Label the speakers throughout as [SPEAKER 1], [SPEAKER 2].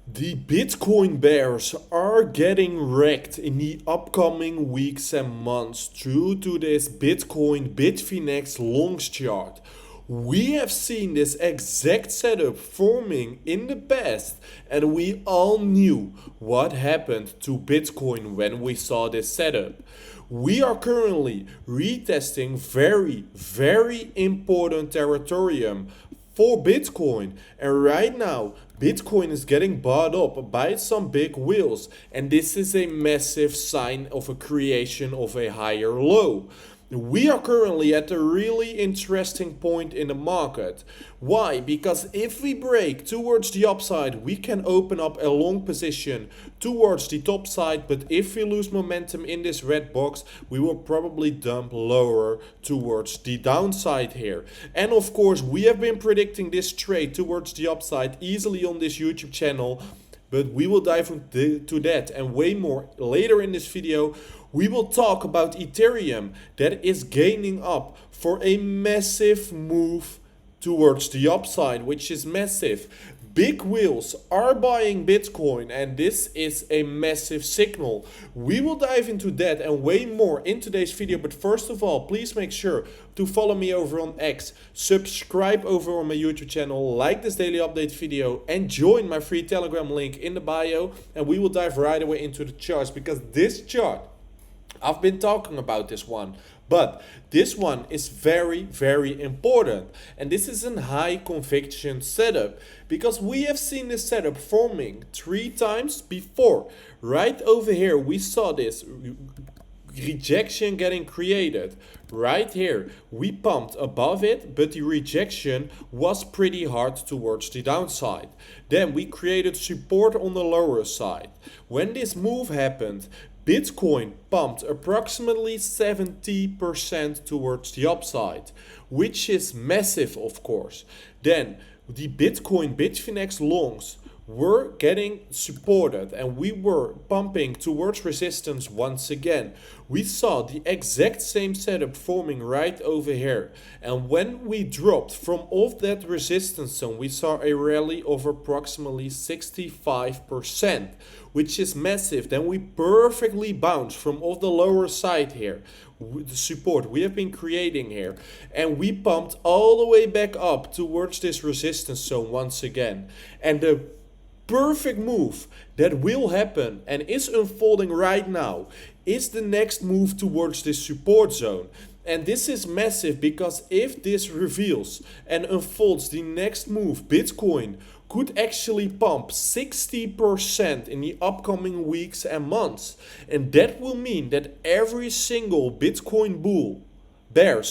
[SPEAKER 1] The Bitcoin bears are getting wrecked in the upcoming weeks and months due to this Bitcoin Bitfinex longs chart. We have seen this exact setup forming in the past, and we all knew what happened to Bitcoin when we saw this setup. We are currently retesting very important territorium for Bitcoin, and right now Bitcoin is getting bought up by some big whales, and this is a massive sign of a creation of a higher low. We are currently at a really interesting point in the market. Why? Because if we break towards the upside, we can open up a long position towards the top side, but if we lose momentum in this red box, we will probably dump lower towards the downside here. And of course, we have been predicting this trade towards the upside easily on this YouTube channel, but we will dive into that and way more later in this video. We will talk about Ethereum that is gaining up for a massive move towards the upside, which is massive. Big whales are buying Bitcoin, and this is a massive signal. We will dive into that and way more in today's video, but first of all, please make sure to follow me over on X, subscribe over on my YouTube channel, like this daily update video, and join my free Telegram link in the bio, and we will dive right away into the charts, because this chart, I've been talking about this one, but this one is very important, and this is a high conviction setup because we have seen this setup forming 3 times before. Right over here we saw this rejection getting created. Right here we pumped above it, but the rejection was pretty hard towards the downside. Then we created support on the lower side. When this move happened, Bitcoin pumped approximately 70% towards the upside, which is massive, of course. Then the Bitcoin Bitfinex longs were getting supported, and we were pumping towards resistance once again. We saw the exact same setup forming right over here, and when we dropped from off that resistance zone, we saw a rally of approximately 65%, which is massive. Then we perfectly bounced from off the lower side here, the support we have been creating here, and we pumped all the way back up towards this resistance zone once again. And the perfect move that will happen and is unfolding right now is the next move towards this support zone. And this is massive because if this reveals and unfolds the next move, Bitcoin could actually pump 60% in the upcoming weeks and months. And that will mean that every single Bitcoin bear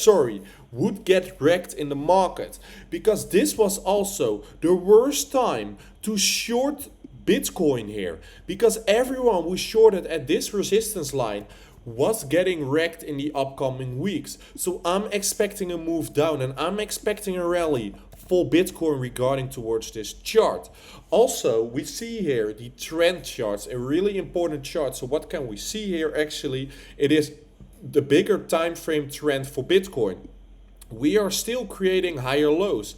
[SPEAKER 1] would get wrecked in the market, because this was also the worst time to short Bitcoin here, because everyone who shorted at this resistance line was getting wrecked in the upcoming weeks. So I'm expecting a move down, and I'm expecting a rally for Bitcoin regarding towards this chart. Also, we see here the trend charts, a really important chart. So what can we see here? Actually, it is the bigger time frame trend for Bitcoin. We are still creating higher lows,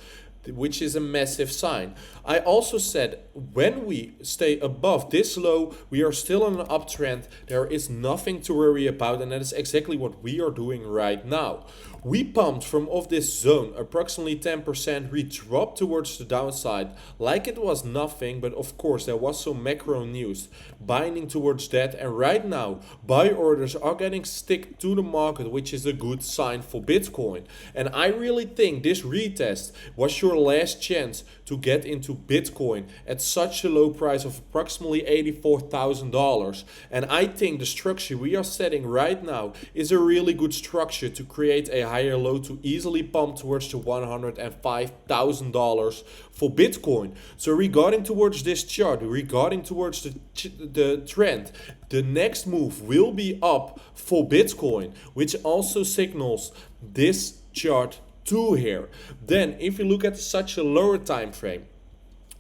[SPEAKER 1] which is a massive sign. I also said when we stay above this low, we are still on an uptrend. There is nothing to worry about, and that is exactly what we are doing right now. We pumped from off this zone approximately 10%. We dropped towards the downside like it was nothing, but of course there was some macro news binding towards that, and right now buy orders are getting stick to the market, which is a good sign for Bitcoin. And I really think this retest was your last chance to get into Bitcoin at such a low price of approximately $84,000. And I think the structure we are setting right now is a really good structure to create a higher low to easily pump towards the $105,000 for Bitcoin. So regarding towards this chart, regarding towards the trend, the next move will be up for Bitcoin, which also signals this chart 2 here. Then if you look at such a lower time frame,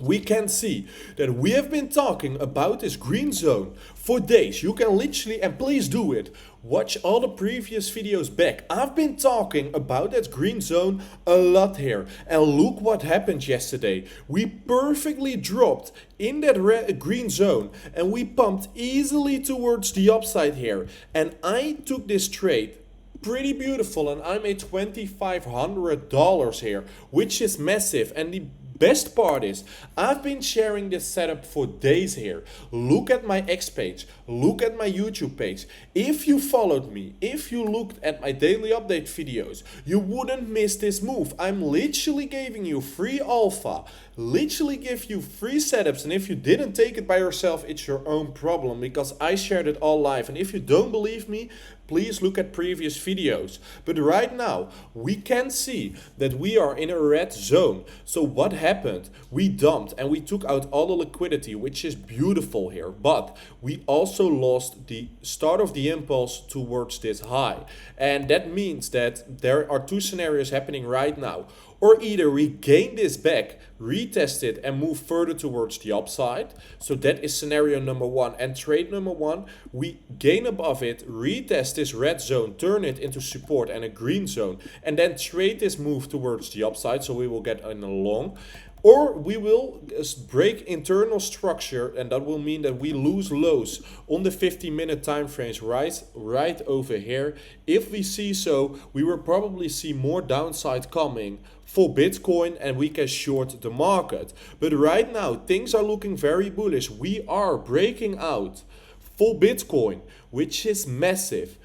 [SPEAKER 1] we can see that we have been talking about this green zone for days. You can literally, and please do it, watch all the previous videos back. I've been talking about that green zone a lot here. And look what happened yesterday. We perfectly dropped in that green zone and we pumped easily towards the upside here. And I took this trade pretty beautiful and I made $2,500 here, which is massive. And the best part is, I've been sharing this setup for days here. Look at my X page, look at my YouTube page. If you followed me, if you looked at my daily update videos, you wouldn't miss this move. I'm literally giving you free alpha, literally give you free setups, and if you didn't take it by yourself, it's your own problem because I shared it all live. And if you don't believe me, please look at previous videos. But right now, we can see that we are in a red zone. So what happened? We dumped and we took out all the liquidity, which is beautiful here. But we also lost the start of the impulse towards this high. And that means that there are two scenarios happening right now. Or either we gain this back, retest it and move further towards the upside. So that is scenario number one. And trade number one, we gain above it, retest this red zone, turn it into support and a green zone. And then trade this move towards the upside. So we will get in a long. Or we will break internal structure, and that will mean that we lose lows on the 15-minute time frames right over here. If we see so, we will probably see more downside coming for Bitcoin and we can short the market. But right now, things are looking very bullish. We are breaking out for Bitcoin, which is massive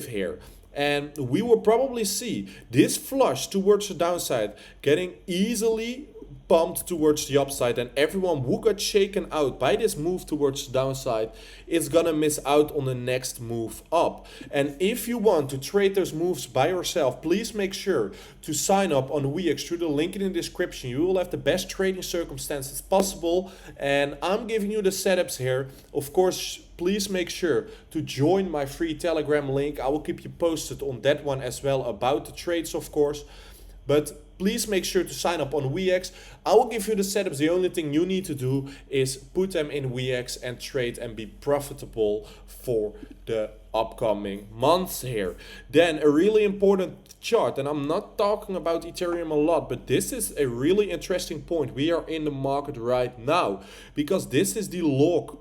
[SPEAKER 1] here. And we will probably see this flush towards the downside getting easily pumped towards the upside, and everyone who got shaken out by this move towards the downside is gonna miss out on the next move up. And if you want to trade those moves by yourself, please make sure to sign up on Weex through the link in the description. You will have the best trading circumstances possible, and I'm giving you the setups here. Of course, please make sure to join my free Telegram link. I will keep you posted on that one as well about the trades, of course. But please make sure to sign up on Weex. I will give you the setups. The only thing you need to do is put them in Weex and trade and be profitable for the upcoming months here. Then a really important chart, and I'm not talking about Ethereum a lot, but this is a really interesting point. We are in the market right now because this is the log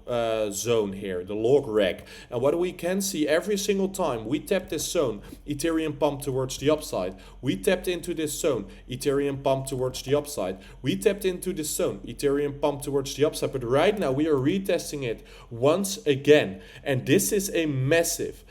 [SPEAKER 1] zone here, the log rack. And what we can see every single time we tap this zone, Ethereum pumped towards the upside. We tapped into this zone, Ethereum pumped towards the upside. We tapped into this zone, Ethereum pumped towards the upside. But right now we are retesting it once again. And this is a massive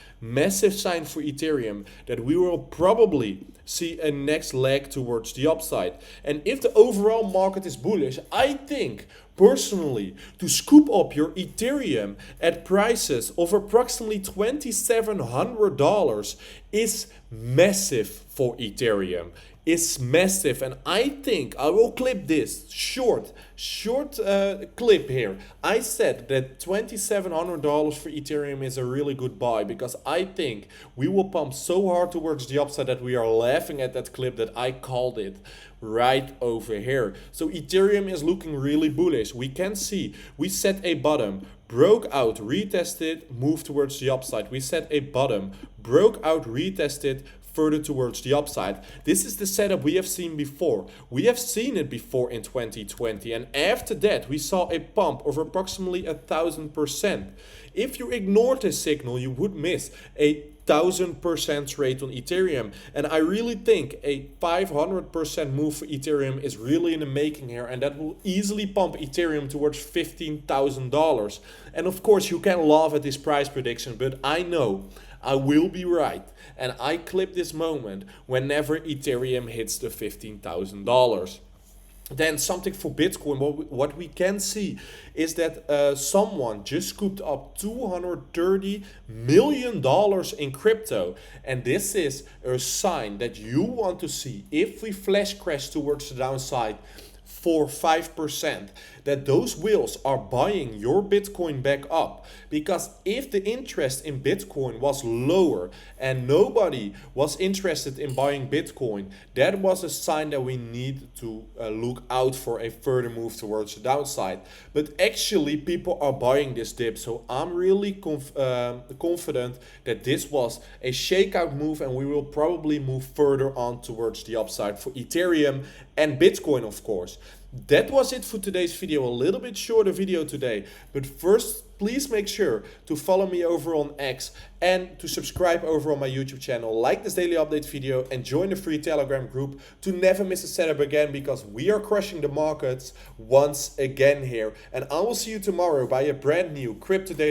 [SPEAKER 1] sign for Ethereum that we will probably see a next leg towards the upside. And if the overall market is bullish, I think personally to scoop up your Ethereum at prices of approximately $2,700 is massive for Ethereum. Is massive, and I think I will clip this short clip here. I said that $2,700 for Ethereum is a really good buy because I think we will pump so hard towards the upside that we are laughing at that clip that I called it right over here. So Ethereum is looking really bullish. We can see we set a bottom, broke out, retested, moved towards the upside. We set a bottom, broke out, retested, further towards the upside. This is the setup we have seen before. We have seen it before in 2020, and after that we saw a pump of approximately 1,000%. If you ignored this signal, you would miss a 1,000% rate on Ethereum, and I really think a 500% move for Ethereum is really in the making here, and that will easily pump Ethereum towards $15,000. And of course you can laugh at this price prediction, but I know I will be right, and I clip this moment whenever Ethereum hits the $15,000. Then something for Bitcoin, what we can see is that someone just scooped up $230 million in crypto. And this is a sign that you want to see. If we flash crash towards the downside for 5%, that those whales are buying your Bitcoin back up. Because if the interest in Bitcoin was lower and nobody was interested in buying Bitcoin, that was a sign that we need to look out for a further move towards the downside. But actually people are buying this dip, so I'm really confident that this was a shakeout move and we will probably move further on towards the upside for Ethereum and Bitcoin, of course. That was it for today's video. A little bit shorter video today, but first please make sure to follow me over on X and to subscribe over on my YouTube channel, like this daily update video and join the free Telegram group to never miss a setup again, because we are crushing the markets once again here. And I will see you tomorrow by a brand new Crypto Daily